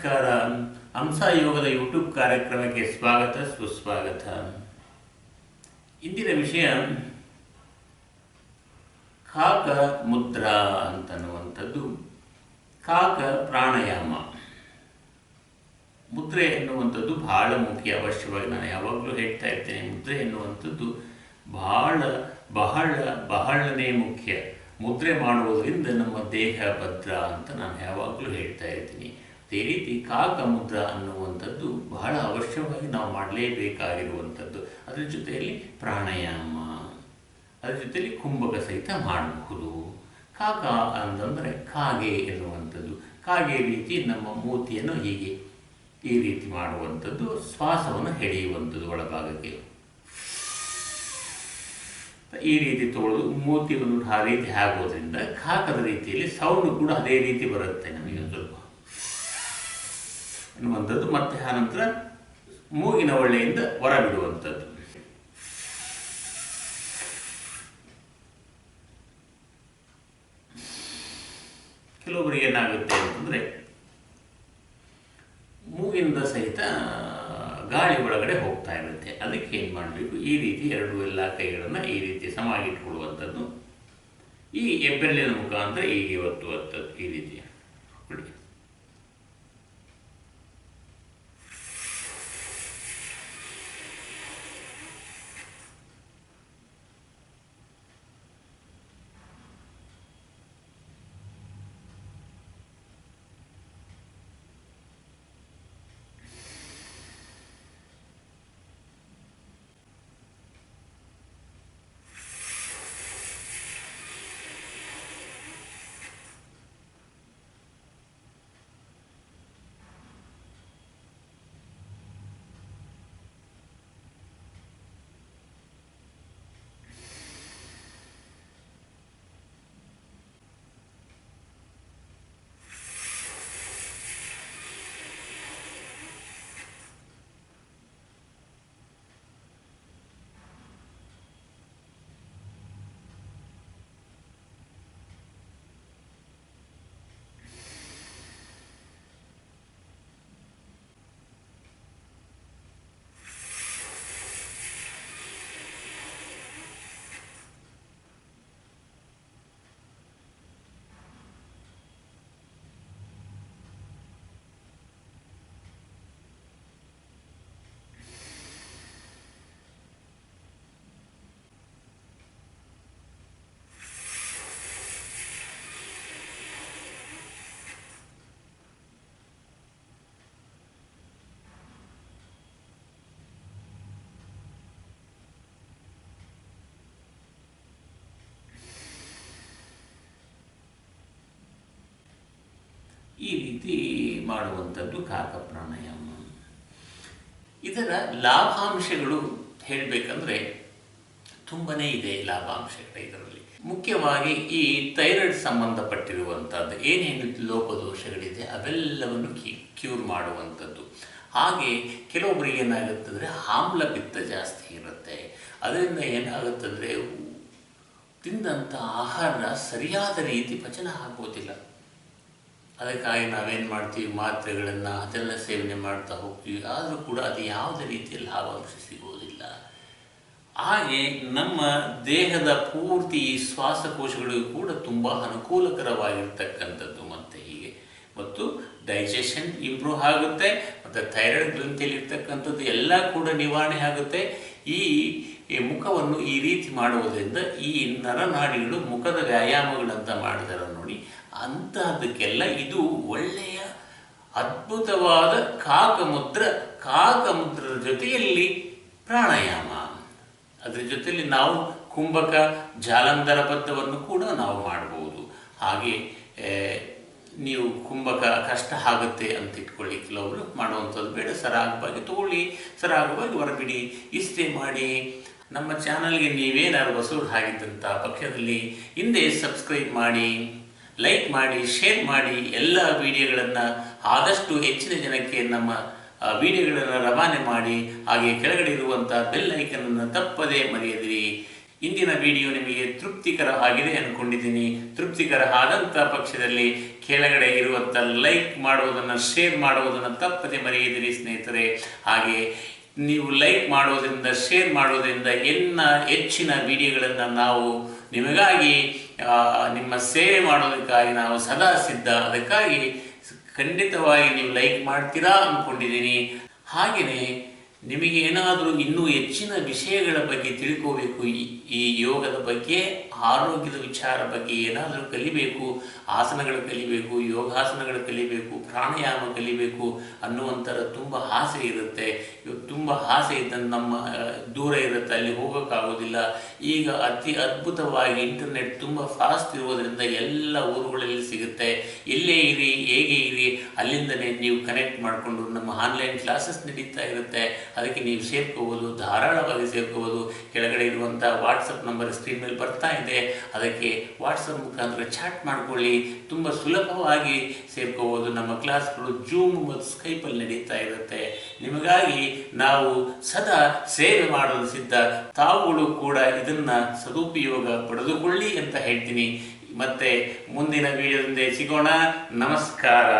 ನಮಸ್ಕಾರ. ಹಂಸಯೋಗದ ಯೂಟ್ಯೂಬ್ ಕಾರ್ಯಕ್ರಮಕ್ಕೆ ಸ್ವಾಗತ ಸುಸ್ವಾಗತ. ಇಂದಿನ ವಿಷಯ ಕಾಕ ಮುದ್ರಾ ಅಂತನ್ನುವಂಥದ್ದು. ಕಾಕ ಪ್ರಾಣಾಯಾಮ ಮುದ್ರೆ ಎನ್ನುವಂಥದ್ದು ಬಹಳ ಮುಖ್ಯ. ಅವಶ್ಯವಾಗಿ ನಾನು ಯಾವಾಗಲೂ ಹೇಳ್ತಾ ಇರ್ತೇನೆ, ಮುದ್ರೆ ಎನ್ನುವಂಥದ್ದು ಬಹಳನೇ ಮುಖ್ಯ. ಮುದ್ರೆ ಮಾಡುವುದರಿಂದ ನಮ್ಮ ದೇಹ ಭದ್ರ ಅಂತ ನಾನು ಯಾವಾಗಲೂ ಹೇಳ್ತಾ ಇರ್ತೀನಿ. ಅದೇ ರೀತಿ ಕಾಕ ಮುದ್ರಾ ಅನ್ನುವಂಥದ್ದು ಬಹಳ ಅವಶ್ಯವಾಗಿ ನಾವು ಮಾಡಲೇಬೇಕಾಗಿರುವಂಥದ್ದು. ಅದರ ಜೊತೆಯಲ್ಲಿ ಪ್ರಾಣಾಯಾಮ, ಅದರ ಜೊತೆಯಲ್ಲಿ ಕುಂಭಕ ಸಹಿತ ಮಾಡಬಹುದು. ಕಾಕ ಅಂತಂದರೆ ಕಾಗೆ ಎನ್ನುವಂಥದ್ದು. ಕಾಗೆ ರೀತಿ ನಮ್ಮ ಮೂತಿಯನ್ನು ಹೀಗೆ ಈ ರೀತಿ ಮಾಡುವಂಥದ್ದು, ಶ್ವಾಸವನ್ನು ಎಳೆಯುವಂಥದ್ದು ಒಳಭಾಗಕ್ಕೆ ಈ ರೀತಿ ತೊಳೆದು ಮೂತಿಯನ್ನು ಆ ರೀತಿ ಆಗೋದ್ರಿಂದ ಕಾಕದ ರೀತಿಯಲ್ಲಿ ಸೌಂಡ್ ಕೂಡ ಅದೇ ರೀತಿ ಬರುತ್ತೆ ನಮಗೆ ಒಂದು ಸ್ವಲ್ಪ ಎನ್ನುವಂಥದ್ದು. ಮತ್ತು ಆನಂತರ ಮೂಗಿನ ಒಳ್ಳೆಯಿಂದ ಹೊರಬಿಡುವಂಥದ್ದು. ಕೆಲವೊಬ್ಬರಿಗೆ ಏನಾಗುತ್ತೆ ಅಂತಂದರೆ ಮೂಗಿನಿಂದ ಸಹಿತ ಗಾಳಿ ಒಳಗಡೆ ಹೋಗ್ತಾ ಇರುತ್ತೆ. ಅದಕ್ಕೆ ಏನು ಮಾಡಬೇಕು, ಈ ರೀತಿ ಎಲ್ಲ ಕೈಗಳನ್ನು ಈ ರೀತಿ ಸಮಾಗಿಟ್ಕೊಳ್ಳುವಂಥದ್ದು. ಈ ಹೆಬ್ಬೆರಳಿನ ಮುಖಾಂತರ ಹೀಗೆ ಒತ್ತುವಂಥದ್ದು ಈ ರೀತಿ ನೋಡಿ. ಈ ರೀತಿ ಮಾಡುವಂಥದ್ದು ಕಾಕ ಪ್ರಾಣಾಯಾಮ. ಇದರ ಲಾಭಾಂಶಗಳು ಹೇಳಬೇಕಂದ್ರೆ ತುಂಬನೇ ಇದೆ ಲಾಭಾಂಶಗಳು ಇದರಲ್ಲಿ. ಮುಖ್ಯವಾಗಿ ಈ ಥೈರಾಯ್ಡ್ ಸಂಬಂಧಪಟ್ಟಿರುವಂಥದ್ದು ಏನೇನು ಲೋಪದೋಷಗಳಿದೆ ಅವೆಲ್ಲವನ್ನು ಕ್ಯೂರ್ ಮಾಡುವಂಥದ್ದು. ಹಾಗೆ ಕೆಲವೊಬ್ಬರಿಗೆ ಏನಾಗುತ್ತಂದರೆ ಆಮ್ಲಪಿತ್ತ ಜಾಸ್ತಿ ಇರುತ್ತೆ. ಅದರಿಂದ ಏನಾಗುತ್ತಂದರೆ ತಿಂದಂಥ ಆಹಾರ ಸರಿಯಾದ ರೀತಿ ಪಚನ ಆಗೋದಿಲ್ಲ. ಅದಕ್ಕಾಗಿ ನಾವೇನು ಮಾಡ್ತೀವಿ, ಮಾತ್ರೆಗಳನ್ನು ಅದೆಲ್ಲ ಸೇವನೆ ಮಾಡ್ತಾ ಹೋಗ್ತೀವಿ. ಆದರೂ ಕೂಡ ಅದು ಯಾವುದೇ ರೀತಿಯ ಲಾಭಾಂಶ ಸಿಗೋದಿಲ್ಲ. ಹಾಗೆ ನಮ್ಮ ದೇಹದ ಪೂರ್ತಿ ಶ್ವಾಸಕೋಶಗಳಿಗೂ ಕೂಡ ತುಂಬ ಅನುಕೂಲಕರವಾಗಿರ್ತಕ್ಕಂಥದ್ದು. ಮತ್ತು ಡೈಜೆಷನ್ ಇಂಪ್ರೂವ್ ಆಗುತ್ತೆ. ಮತ್ತು ಥೈರಾಯ್ಡ್ ಗ್ರಂಥಿಯಲ್ಲಿರ್ತಕ್ಕಂಥದ್ದು ಎಲ್ಲ ಕೂಡ ನಿವಾರಣೆ ಆಗುತ್ತೆ. ಈ ಮುಖವನ್ನು ಈ ರೀತಿ ಮಾಡುವುದರಿಂದ ಈ ನರನಾಡಿಗಳು ಮುಖದ ವ್ಯಾಯಾಮಗಳಂತ ಮಾಡಿದಾರೆ ನೋಡಿ, ಅಂತಹದಕ್ಕೆಲ್ಲ ಇದು ಒಳ್ಳೆಯ ಅದ್ಭುತವಾದ ಕಾಕಮುದ್ರದ ಜೊತೆಯಲ್ಲಿ ಪ್ರಾಣಾಯಾಮ. ಅದರ ಜೊತೆಯಲ್ಲಿ ನಾವು ಕುಂಭಕ ಜಾಲಂಧರ ಬದ್ಧವನ್ನು ಕೂಡ ನಾವು ಮಾಡಬಹುದು. ಹಾಗೆ ನೀವು ಕುಂಭಕ ಕಷ್ಟ ಆಗುತ್ತೆ ಅಂತ ಇಟ್ಕೊಳ್ಳಿ, ಕೆಲವರು ಮಾಡುವಂಥದ್ದು ಬೇಡ. ಸರಾಗವಾಗಿ ತಗೊಳ್ಳಿ, ಸರಾಗವಾಗಿ ಹೊರಬಿಡಿ, ಇಷ್ಟೇ ಮಾಡಿ. ನಮ್ಮ ಚಾನಲ್ಗೆ ನೀವೇನಾದ್ರು ಹೊಸರು ಆಗಿದ್ದಂಥ ಪಕ್ಷದಲ್ಲಿ ಹಿಂದೆ ಸಬ್ಸ್ಕ್ರೈಬ್ ಮಾಡಿ, ಲೈಕ್ ಮಾಡಿ, ಶೇರ್ ಮಾಡಿ. ಎಲ್ಲ ವಿಡಿಯೋಗಳನ್ನು ಆದಷ್ಟು ಹೆಚ್ಚಿನ ಜನಕ್ಕೆ ನಮ್ಮ ವಿಡಿಯೋಗಳನ್ನು ರವಾನೆ ಮಾಡಿ. ಹಾಗೆ ಕೆಳಗಡೆ ಇರುವಂಥ ಬೆಲ್ ಐಕನನ್ನು ತಪ್ಪದೇ ಮರೆಯದಿರಿ. ಇಂದಿನ ವಿಡಿಯೋ ನಿಮಗೆ ತೃಪ್ತಿಕರವಾಗಿದೆ ಅಂದ್ಕೊಂಡಿದ್ದೀನಿ. ತೃಪ್ತಿಕರ ಆದಂಥ ಪಕ್ಷದಲ್ಲಿ ಕೆಳಗಡೆ ಇರುವಂಥ ಲೈಕ್ ಮಾಡುವುದನ್ನು, ಶೇರ್ ಮಾಡುವುದನ್ನು ತಪ್ಪದೆ ಮರೆಯದಿರಿ ಸ್ನೇಹಿತರೆ. ಹಾಗೆ ನೀವು ಲೈಕ್ ಮಾಡೋದ್ರಿಂದ, ಶೇರ್ ಮಾಡೋದ್ರಿಂದ ಹೆಚ್ಚಿನ ವಿಡಿಯೋಗಳನ್ನು ನಾವು ನಿಮಗಾಗಿ ನಿಮ್ಮ ಸೇವೆ ಮಾಡೋದಕ್ಕಾಗಿ ನಾವು ಸದಾ ಸಿದ್ಧ. ಅದಕ್ಕಾಗಿ ಖಂಡಿತವಾಗಿ ನೀವು ಲೈಕ್ ಮಾಡ್ತೀರಾ ಅಂದ್ಕೊಂಡಿದ್ದೀನಿ. ಹಾಗೆಯೇ ನಿಮಗೆ ಏನಾದರೂ ಇನ್ನೂ ಹೆಚ್ಚಿನ ವಿಷಯಗಳ ಬಗ್ಗೆ ತಿಳ್ಕೋಬೇಕು, ಈ ಯೋಗದ ಬಗ್ಗೆ, ಆರೋಗ್ಯದ ವಿಚಾರ ಬಗ್ಗೆ ಏನಾದರೂ ಕಲಿಬೇಕು, ಆಸನಗಳು ಕಲಿಬೇಕು, ಯೋಗಾಸನಗಳು ಕಲಿಬೇಕು, ಪ್ರಾಣಾಯಾಮ ಕಲಿಬೇಕು ಅನ್ನುವಂಥರ ತುಂಬ ಆಸೆ ಇರುತ್ತೆ. ತುಂಬ ಆಸೆ ಇದ್ದಂಗೆ ನಮ್ಮ ದೂರ ಇರುತ್ತೆ, ಅಲ್ಲಿ ಹೋಗೋಕ್ಕಾಗೋದಿಲ್ಲ. ಈಗ ಅತಿ ಅದ್ಭುತವಾಗಿ ಇಂಟರ್ನೆಟ್ ತುಂಬ ಫಾಸ್ಟ್ ಇರೋದರಿಂದ ಎಲ್ಲ ಊರುಗಳಲ್ಲಿ ಸಿಗುತ್ತೆ. ಎಲ್ಲೇ ಇರಿ, ಹೇಗೆ ಇರಿ, ಅಲ್ಲಿಂದಲೇ ನೀವು ಕನೆಕ್ಟ್ ಮಾಡಿಕೊಂಡು ನಮ್ಮ ಆನ್ಲೈನ್ ಕ್ಲಾಸಸ್ ನಡೀತಾ ಇರುತ್ತೆ. ಅದಕ್ಕೆ ನೀವು ಸೇರ್ಕೋಬೋದು, ಧಾರಾಳವಾಗಿ ಸೇರ್ಕೋಬೋದು. ಕೆಳಗಡೆ ಇರುವಂಥ ವಾಟ್ಸಪ್ ನಂಬರ್ ಸ್ಕ್ರೀನ್ ಮೇಲೆ ಬರ್ತಾ ಇದೆ, ಅದಕ್ಕೆ ವಾಟ್ಸಪ್ ಮುಖಾಂತರ ಚಾಟ್ ಮಾಡ್ಕೊಳ್ಳಿ. ತುಂಬ ಸುಲಭವಾಗಿ ಸೇರ್ಕೋಬೋದು. ನಮ್ಮ ಕ್ಲಾಸ್ಗಳು ಜೂಮ್ ಮತ್ತು ಸ್ಕೈಪಲ್ಲಿ ನಡೀತಾ ಇರುತ್ತೆ. ನಿಮಗಾಗಿ ನಾವು ಸದಾ ಸೇವೆ ಮಾಡಲು ಸಿದ್ಧ. ತಾವುಗಳು ಕೂಡ ಇದನ್ನು ಸದುಪಯೋಗ ಪಡೆದುಕೊಳ್ಳಿ ಅಂತ ಹೇಳ್ತೀನಿ. ಮತ್ತೆ ಮುಂದಿನ ವಿಡಿಯೋದಿಂದ ಸಿಗೋಣ. ನಮಸ್ಕಾರ.